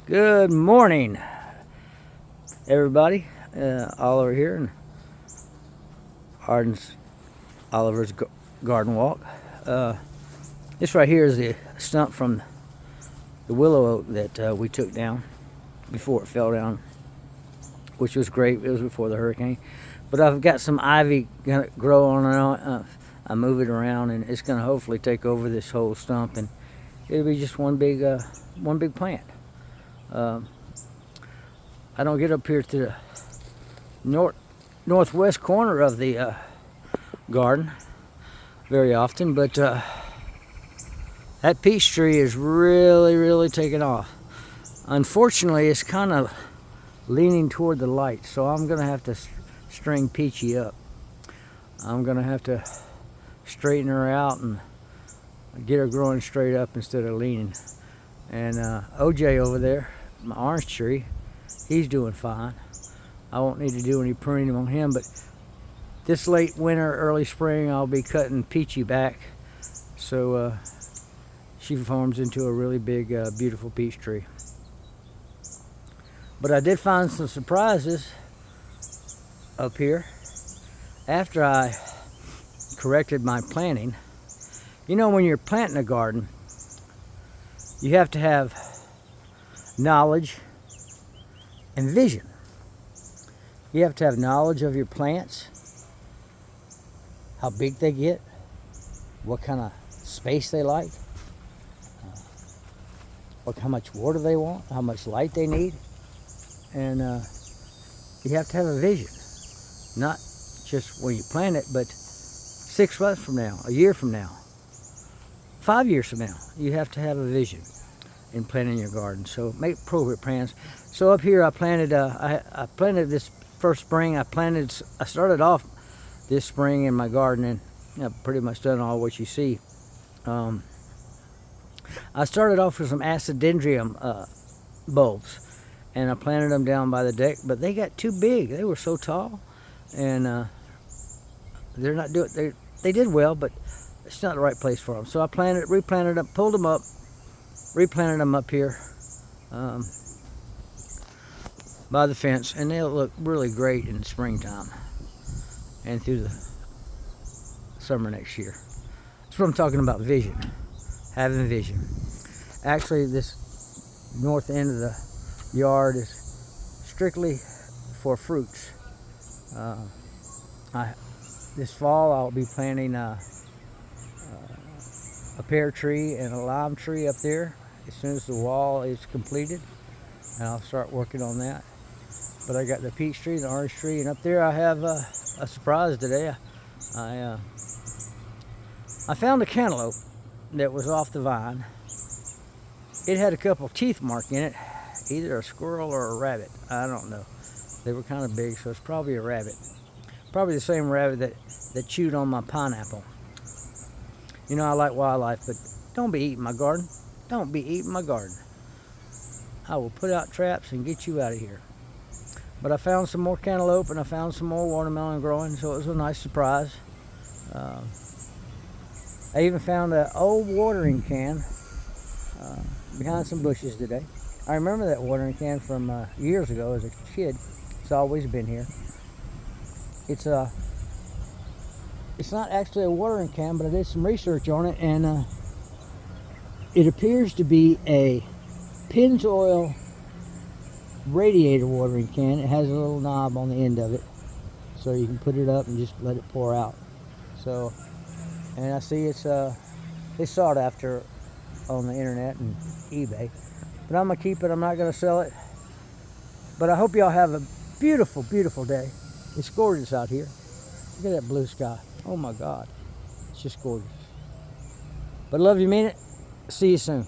Good morning, everybody. Oliver here in Oliver's garden walk. This right here is the stump from the willow oak that we took down before it fell down, which was great. It was before the hurricane. But I've got some ivy gonna grow on it. I move it around, and it's gonna hopefully take over this whole stump, and it'll be just one big plant. I don't get up here to the northwest corner of the garden very often, but that peach tree is really taking off. Unfortunately, it's kind of leaning toward the light, so I'm gonna have to string Peachy up. I'm gonna have to straighten her out and get her growing straight up instead of leaning. And OJ over there, my orange tree, he's doing fine. I won't need to do any pruning on him, but this late winter, early spring, I'll be cutting Peachy back so she forms into a really big, beautiful peach tree. But I did find some surprises up here after I corrected my planting. You know, when you're planting a garden, you have to have knowledge and vision. You have to have knowledge of your plants, how big they get, what kind of space they like, how much water they want, how much light they need. And you have to have a vision, not just when you plant it, but 6 months from now, a year from now, 5 years from now. You have to have a vision in planting your garden. So make appropriate plans. So up here I planted I planted this first spring. I started off this spring in my garden, and I've pretty much done all what you see. I started off with some Acidendrium bulbs, and I planted them down by the deck, but they got too big. They were so tall, and they're not doing. They did well, but it's not the right place for them. So I replanted them, pulled them up, replanted them up here by the fence, and they'll look really great in the springtime and through the summer next year. That's what I'm talking about, vision, having vision. Actually, this north end of the yard is strictly for fruits. This fall I'll be planting a pear tree and a lime tree up there as soon as the wall is completed, and I'll start working on that. But I got the peach tree, the orange tree, and up there I have a surprise today. I found a cantaloupe that was off the vine. It had a couple teeth mark in it, either a squirrel or a rabbit. I don't know. They were kind of big, so it's probably a rabbit. Probably the same rabbit that chewed on my pineapple. You know, I like wildlife, but don't be eating my garden. Don't be eating my garden. I will put out traps and get you out of here. But I found some more cantaloupe, and I found some more watermelon growing, so it was a nice surprise. I even found an old watering can behind some bushes today. I remember that watering can from years ago as a kid. It's always been here. It's not actually a watering can, but I did some research on it, and it appears to be a Pennzoil radiator watering can. It has a little knob on the end of it, so you can put it up and just let it pour out. So, and I see it's sought after on the internet and eBay, but I'm gonna keep it. I'm not gonna sell it. But I hope y'all have a beautiful day. It's gorgeous out here. Look at that blue sky. Oh my God, it's just gorgeous. But love you, mean it. See you soon.